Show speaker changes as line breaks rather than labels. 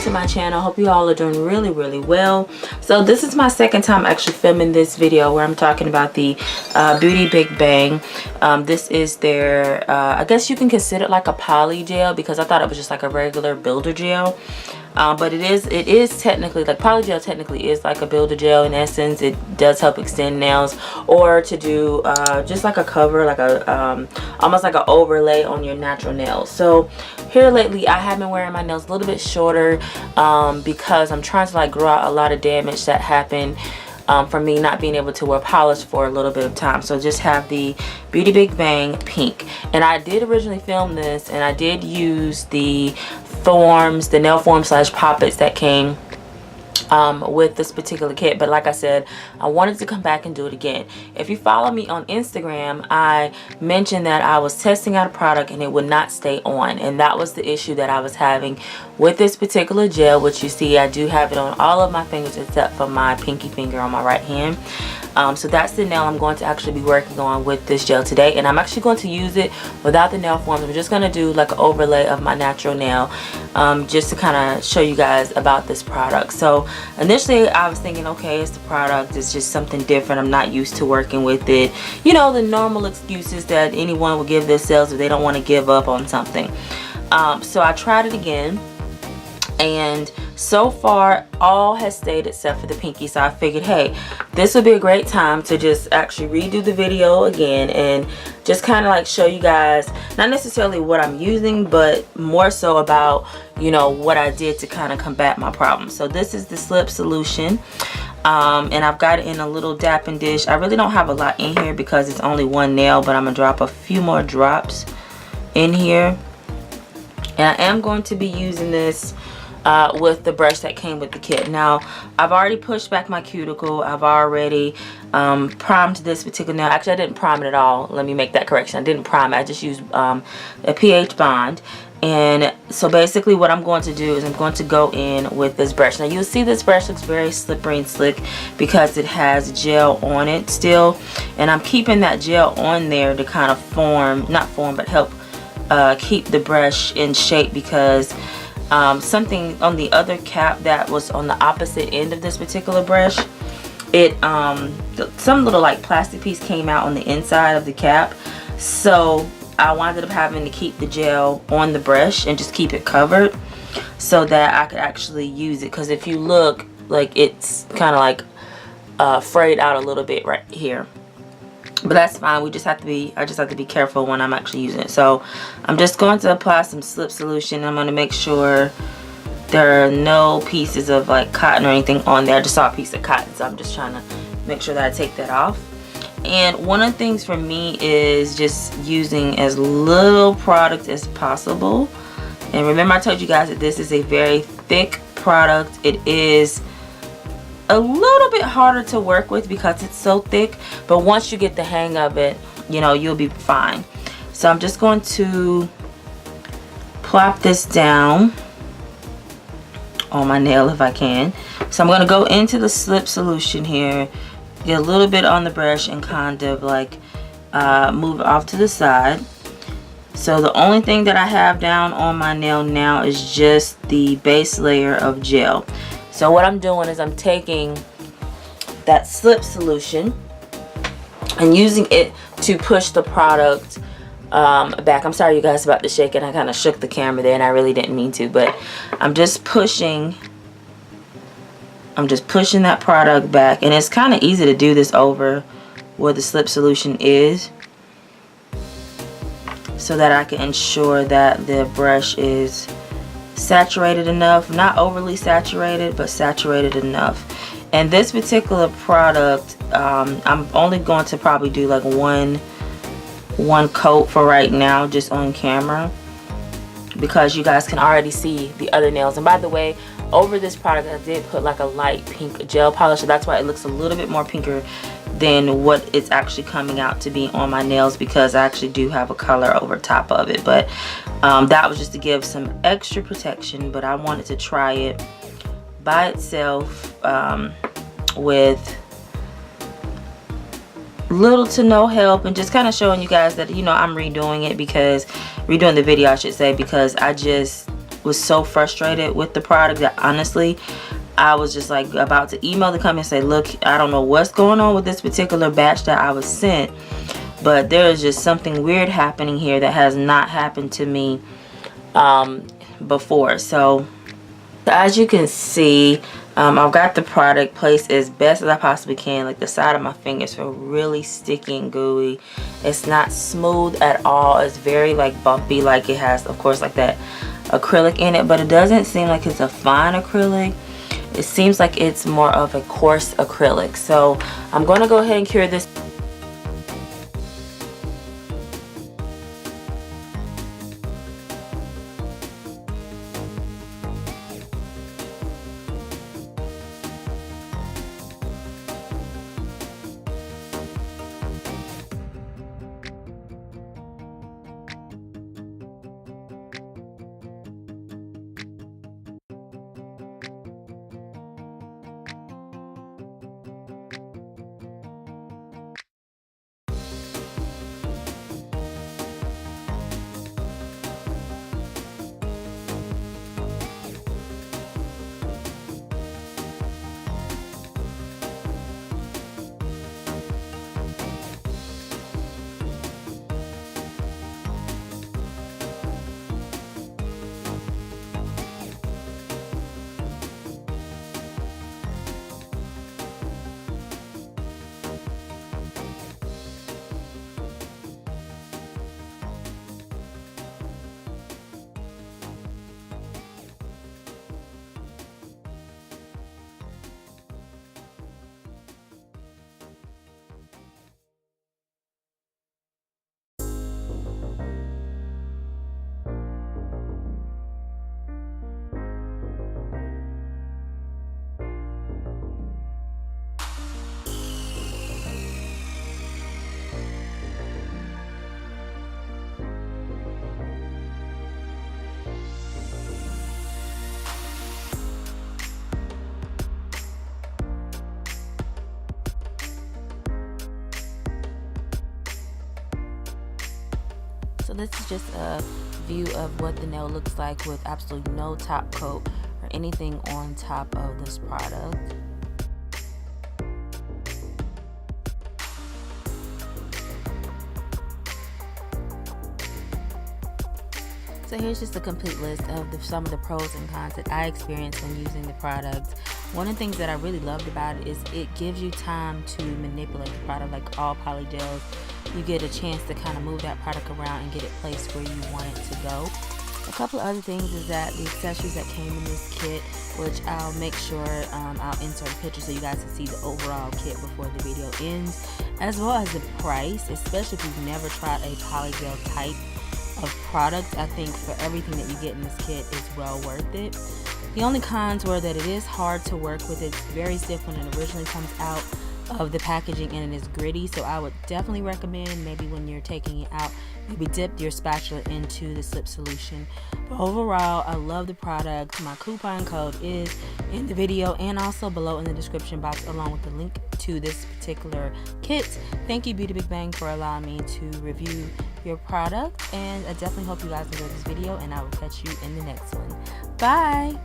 to my channel. Hope you all are doing really well. So this is my second time actually filming this video where I'm talking about the Beauty Big Bang. This is their I guess you can consider it like a poly gel, because I thought it was just like a regular builder gel. But it is technically, like, poly gel technically is like a builder gel in essence. It does help extend nails, or to do just like a cover, like a almost like an overlay on your natural nails. So here lately I have been wearing my nails a little bit shorter because I'm trying to like grow out a lot of damage that happened from me not being able to wear polish for a little bit of time. So just have the Beauty Big Bang pink, and I did originally film this and I did use the forms, the nail form slash poppets that came with this particular kit. But like I said, I wanted to come back and do it again. If you follow me on Instagram, I mentioned that I was testing out a product and it would not stay on, and that was the issue that I was having with this particular gel, which you see I do have it on all of my fingers except for my pinky finger on my right hand. So that's the nail I'm going to actually be working on with this gel today, and I'm actually going to use it without the nail forms. I'm just going to do like an overlay of my natural nail just to kind of show you guys about this product. So initially I was thinking, okay, it's the product, it's just something different, I'm not used to working with it, you know, the normal excuses that anyone would give themselves if they don't want to give up on something. So I tried it again, and so far all has stayed except for the pinky. So I figured, hey, this would be a great time to just actually redo the video again and just kind of like show you guys not necessarily what I'm using, but more so about, you know, what I did to kind of combat my problem. So this is the slip solution, and I've got it in a little dapping dish. I really don't have a lot in here because it's only one nail, but I'm gonna drop a few more drops in here, and I am going to be using this with the brush that came with the kit. Now I've already pushed back my cuticle, I've already primed this particular nail. Actually, I didn't prime it at all, let me make that correction. I didn't prime it, I just used a pH bond. And so basically what I'm going to do is I'm going to go in with this brush. Now you'll see this brush looks very slippery and slick because it has gel on it still, and I'm keeping that gel on there to kind of but help keep the brush in shape, because something on the other cap that was on the opposite end of this particular brush, it some little like plastic piece came out on the inside of the cap, so I wound up having to keep the gel on the brush and just keep it covered so that I could actually use it, because if you look, like, it's kind of like frayed out a little bit right here. But that's fine, I just have to be careful when I'm actually using it. So I'm just going to apply some slip solution. I'm going to make sure there are no pieces of like cotton or anything on there. I just saw a piece of cotton, so I'm just trying to make sure that I take that off. And one of the things for me is just using as little product as possible. And remember, I told you guys that this is a very thick product. It is a little bit harder to work with because it's so thick, but once you get the hang of it, you know, you'll be fine. So I'm just going to plop this down on my nail if I can. So I'm going to go into the slip solution here, get a little bit on the brush and kind of like move it off to the side. So the only thing that I have down on my nail now is just the base layer of gel. So what I'm doing is I'm taking that slip solution and using it to push the product back. I'm sorry you guys about the shaking. I kind of shook the camera there and I really didn't mean to, but I'm just pushing that product back, and it's kind of easy to do this over where the slip solution is, so that I can ensure that the brush is saturated enough, not overly saturated, but saturated enough. And this particular product, I'm only going to probably do like one coat for right now, just on camera, because you guys can already see the other nails. And by the way, over this product I did put like a light pink gel polish, so that's why it looks a little bit more pinker than what it's actually coming out to be on my nails, because I actually do have a color over top of it. But that was just to give some extra protection, but I wanted to try it by itself with little to no help, and just kind of showing you guys that, you know, I'm redoing it, because redoing the video I should say, because I just was so frustrated with the product that honestly I was just like about to email the company and say, look, I don't know what's going on with this particular batch that I was sent, but there is just something weird happening here that has not happened to me before. So as you can see, I've got the product placed as best as I possibly can. Like the side of my fingers feel really sticky and gooey. It's not smooth at all. It's very like bumpy, like it has of course like that acrylic in it, but it doesn't seem like it's a fine acrylic. It seems like it's more of a coarse acrylic. So I'm going to go ahead and cure this. So this is just a view of what the nail looks like with absolutely no top coat or anything on top of this product. So here's just a complete list of some of the pros and cons that I experienced when using the product. One of the things that I really loved about it is it gives you time to manipulate the product. Like all poly gels, you get a chance to kind of move that product around and get it placed where you want it to go. A couple of other things is that the accessories that came in this kit, which I'll make sure I'll insert a picture so you guys can see the overall kit before the video ends, as well as the price, especially if you've never tried a poly gel type of product. I think for everything that you get in this kit is well worth it. The only cons were that it is hard to work with. It's very stiff when it originally comes out of the packaging and it is gritty, so I would definitely recommend maybe when you're taking it out, maybe dip your spatula into the slip solution. But overall, I love the product. My coupon code is in the video and also below in the description box, along with the link to this particular kit. Thank you, Beauty Big Bang, for allowing me to review your product, and I definitely hope you guys enjoyed this video, and I will catch you in the next one. Bye.